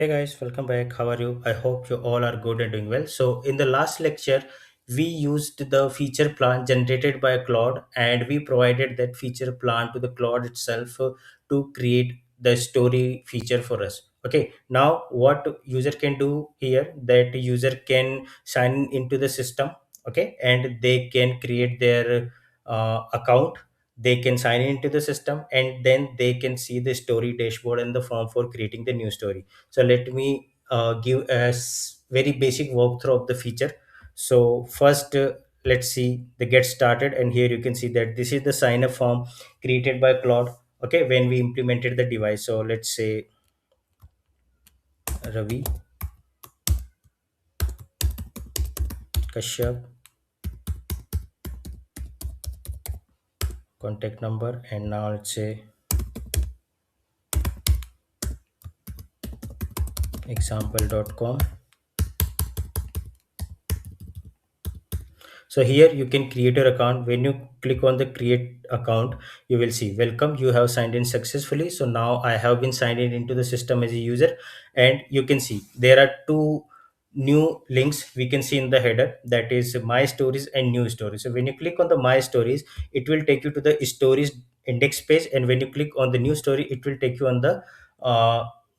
Hey guys, welcome back. How are you? I hope you all are good and doing well. So, in the last lecture, we used the feature plan generated by Claude and we provided that feature plan to the Claude itself to create the story feature for us. Okay, now what user can do here that user can sign into the system, okay, and they can create their account. They can sign into the system and then they can see the story dashboard and the form for creating the new story. So let me give a very basic walkthrough of the feature. So first, let's see the get started, and here you can see that this is the sign up form created by Claude. Okay, when we implemented the device. So let's say Ravi Kashyap, contact number, and now let's say example.com. So here you can create your account. When you click on the create account, you will see welcome, you have signed in successfully. So now I have been signed in into the system as a user, and you can see there are two new links we can see in the header, that is my stories and new stories. So when you click on the my stories, it will take you to the stories index page, and when you click on the new story, it will take you on the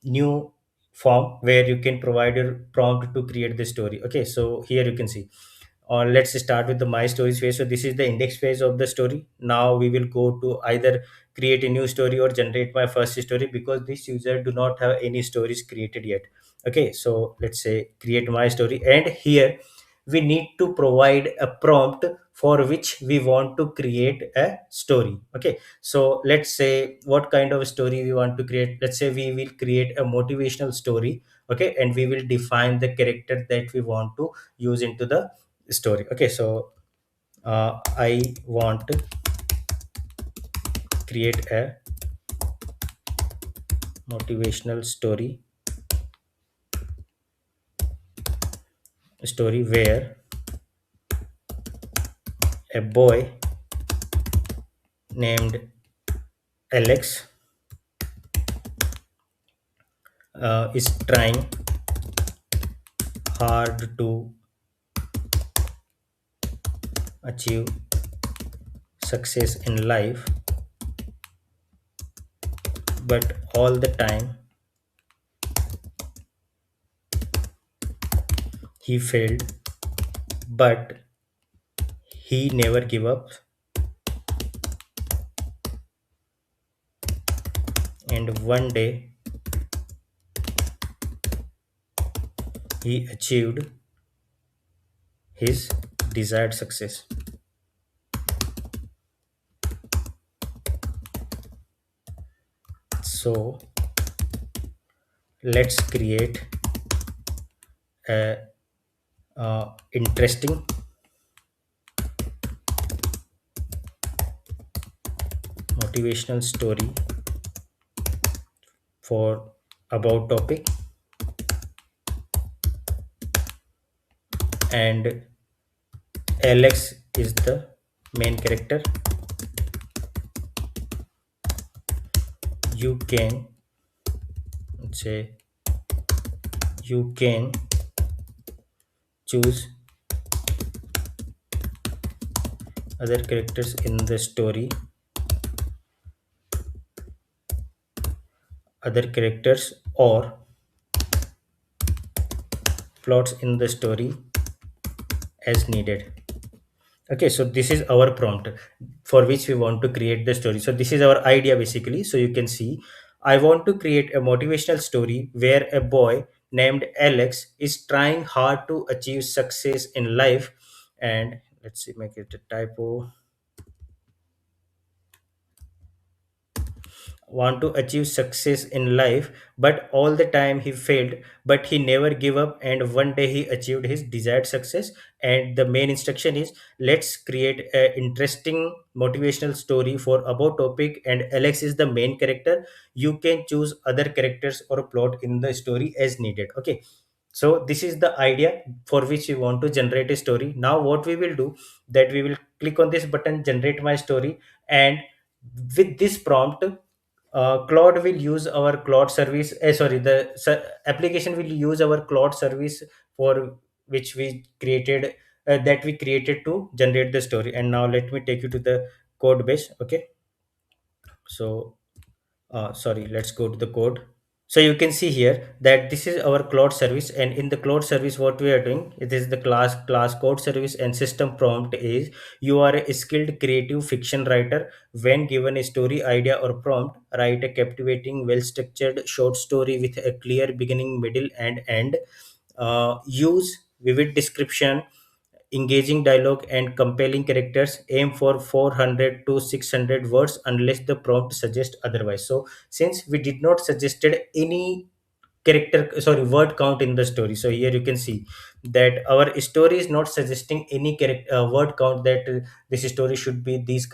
new form where you can provide your prompt to create the story. Okay, so here you can see, or let's start with the my stories phase. So this is the index phase of the story. Now we will go to either create a new story or generate my first story, because this user do not have any stories created yet. Okay, so let's say create my story, and here we need to provide a prompt for which we want to create a story. Okay, so let's say what kind of story we want to create. Let's say we will create a motivational story. Okay, and we will define the character that we want to use into the story. Okay, so I want to create a motivational story where a boy named Alex is trying hard to achieve success in life, but all the time he failed, but he never give up, and one day he achieved his desired success. So let's create a interesting motivational story for about topic, and Alex is the main character. You can say you can choose other characters in the story, other characters or plots in the story as needed. Okay, so this is our prompt for which we want to create the story. So this is our idea basically. So you can see I want to create a motivational story where a boy named Alex is trying hard to achieve success in life, and let's see, make it a typo, want to achieve success in life, but all the time he failed, but he never gave up, and one day he achieved his desired success. And the main instruction is let's create a interesting motivational story for about topic, and Alex is the main character. You can choose other characters or plot in the story as needed. Okay, so this is the idea for which we want to generate a story. Now what we will do, that we will click on this button generate my story, and with this prompt Claude will use our Claude service. Sorry, the application will use our Claude service for which we created, that we created to generate the story. And now let me take you to the code base. Okay, so sorry, let's go to the code. So you can see here that this is our cloud service, and in the cloud service what we are doing, it is the class code service, and system prompt is you are a skilled creative fiction writer. When given a story idea or prompt, write a captivating, well structured short story with a clear beginning, middle and end. Use vivid description, engaging dialogue and compelling characters. Aim for 400 to 600 words unless the prompt suggests otherwise. So since we did not suggested any character, sorry, word count in the story, so here you can see that our story is not suggesting any character word count, that this story should be these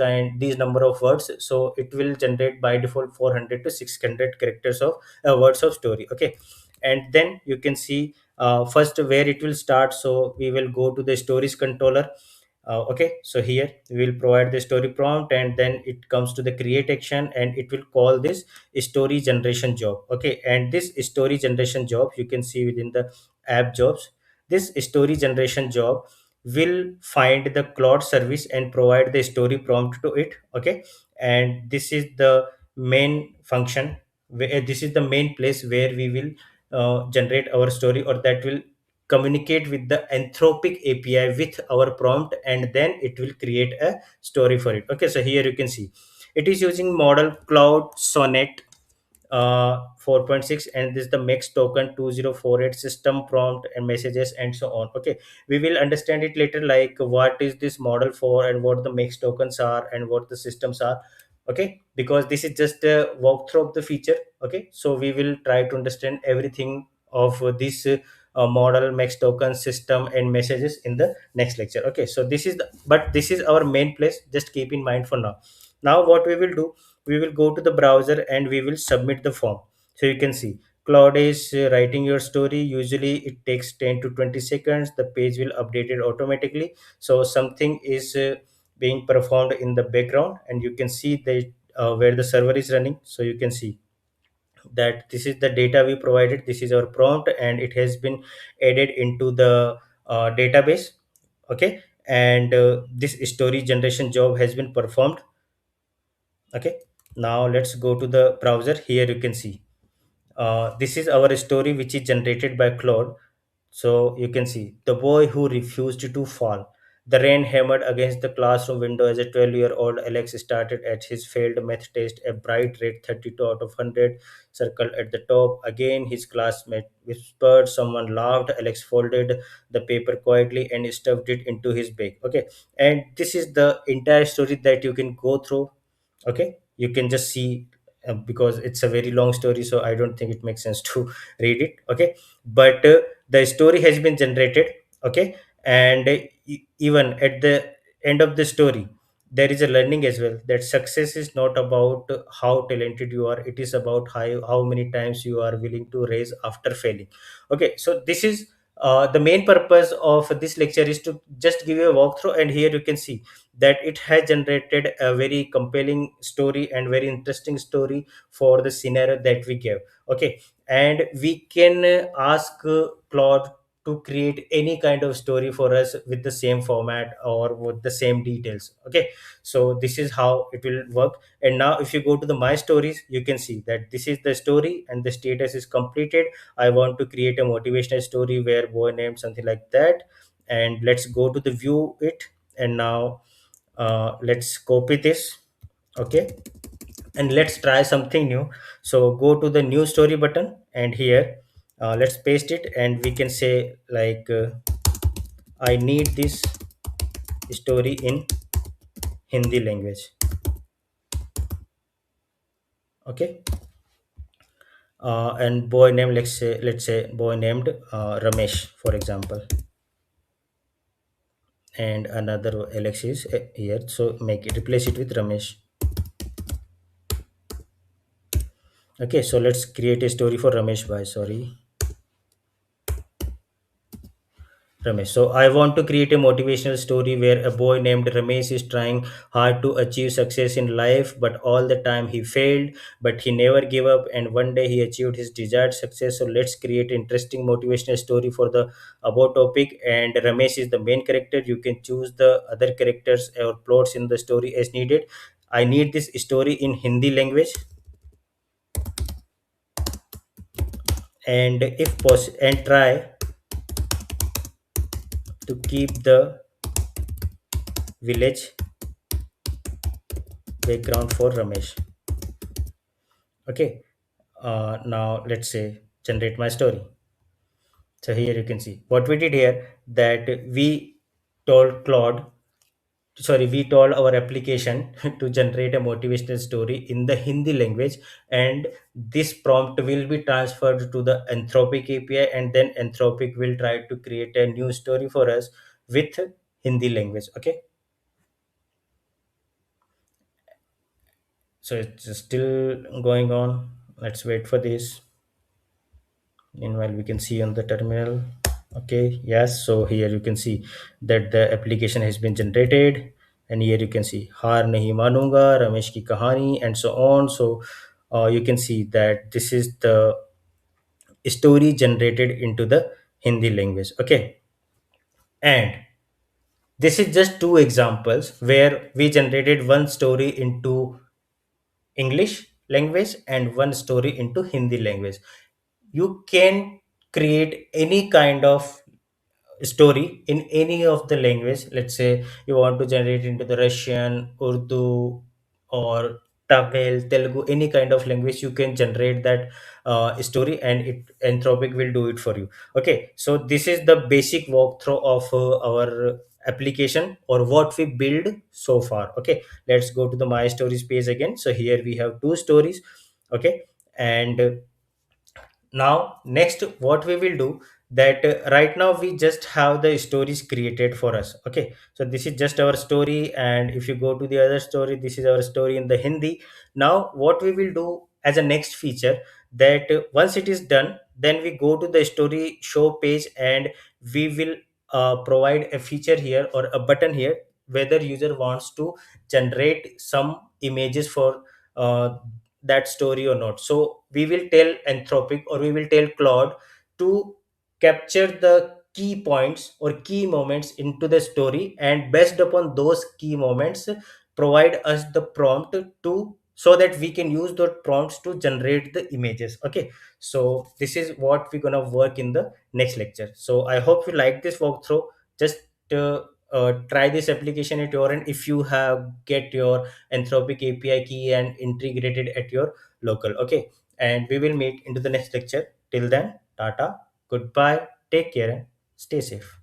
number of words. So it will generate by default 400 to 600 characters of words of story. Okay, and then you can see first where it will start. So we will go to the stories controller. Okay, so here we will provide the story prompt, and then it comes to the create action, and it will call this story generation job. Okay, and this story generation job you can see within the app jobs. This story generation job will find the cloud service and provide the story prompt to it. Okay, and this is the main function this is the main place where we will generate our story, or that will communicate with the Anthropic API with our prompt, and then it will create a story for it. Okay, so here you can see it is using model Cloud Sonnet 4.6, and this is the max token 2048 system prompt and messages and so on. Okay, we will understand it later, like what is this model for and what the max tokens are and what the systems are. Okay, because this is just a walkthrough of the feature. Okay, so we will try to understand everything of this model, max token, system and messages in the next lecture. Okay, so this is the, but this is our main place, just keep in mind for now. Now what we will do, we will go to the browser and we will submit the form. So you can see Claude is writing your story. Usually it takes 10 to 20 seconds. The page will update it automatically. So something is being performed in the background, and you can see that where the server is running. So you can see that this is the data we provided. This is our prompt, and it has been added into the database. Okay, and this story generation job has been performed. Okay, now let's go to the browser. Here you can see this is our story which is generated by Claude. So you can see the boy who refused to fall. The rain hammered against the classroom window as a 12-year-old Alex started at his failed math test. A bright red 32 out of 100 circled at the top. Again, his classmate whispered. Someone laughed. Alex folded the paper quietly and stuffed it into his bag. Okay, and this is the entire story that you can go through. Okay, you can just see because it's a very long story, so I don't think it makes sense to read it. Okay, but the story has been generated. Okay, and even at the end of the story there is a learning as well, that success is not about how talented you are, it is about how many times you are willing to raise after failing. Okay, so this is the main purpose of this lecture is to just give you a walkthrough, and here you can see that it has generated a very compelling story and very interesting story for the scenario that we gave. Okay, and we can ask Claude to create any kind of story for us with the same format or with the same details. Okay, so this is how it will work. And now if you go to the my stories, you can see that this is the story and the status is completed. I want to create a motivational story where boy named something like that, and let's go to the view it. And now let's copy this. Okay, and let's try something new. So go to the new story button, and here let's paste it, and we can say like I need this story in Hindi language. Okay, and boy name, let's say boy named Ramesh, for example, and another Alex is here, so make it, replace it with Ramesh. Okay, so let's create a story for Ramesh bhai. Sorry, Ramesh. So I want to create a motivational story where a boy named Ramesh is trying hard to achieve success in life, but all the time he failed, but he never gave up, and one day he achieved his desired success. So let's create interesting motivational story for the above topic. And Ramesh is the main character. You can choose the other characters or plots in the story as needed. I need this story in Hindi language, and if possible, and try to keep the village background for Ramesh. Okay. Now let's say generate my story. So here you can see what we did here, that we told Claude, sorry, we told our application to generate a motivational story in the Hindi language, and this prompt will be transferred to the Anthropic API, and then Anthropic will try to create a new story for us with Hindi language. Okay. So it's still going on. Let's wait for this. Meanwhile, we can see on the terminal. Okay, yes. So here you can see that the application has been generated, and here you can see हार नहीं मानूंगा रमेश की कहानी and so on. So you can see that this is the story generated into the Hindi language. Okay, and this is just two examples where we generated one story into English language and one story into Hindi language. You can create any kind of story in any of the language. Let's say you want to generate into the Russian, Urdu, or Tamil, Telugu, any kind of language, you can generate that story, and it Anthropic will do it for you. Okay, so this is the basic walkthrough of our application or what we build so far. Okay, let's go to the my stories page again. So here we have two stories. Okay, and now next what we will do, that right now we just have the stories created for us. Okay, so this is just our story, and if you go to the other story, this is our story in the Hindi. Now what we will do as a next feature, that once it is done, then we go to the story show page, and we will provide a feature here or a button here, whether user wants to generate some images for that story or not. So we will tell Anthropic, or we will tell Claude, to capture the key points or key moments into the story, and based upon those key moments, provide us the prompt to, so that we can use those prompts to generate the images. Okay, so this is what we're gonna work in the next lecture. So I hope you like this walkthrough. Just try this application at your end if you have get your Anthropic API key and integrated at your local. Okay, and we will meet into the next lecture. Till then, tata, goodbye, take care, and stay safe.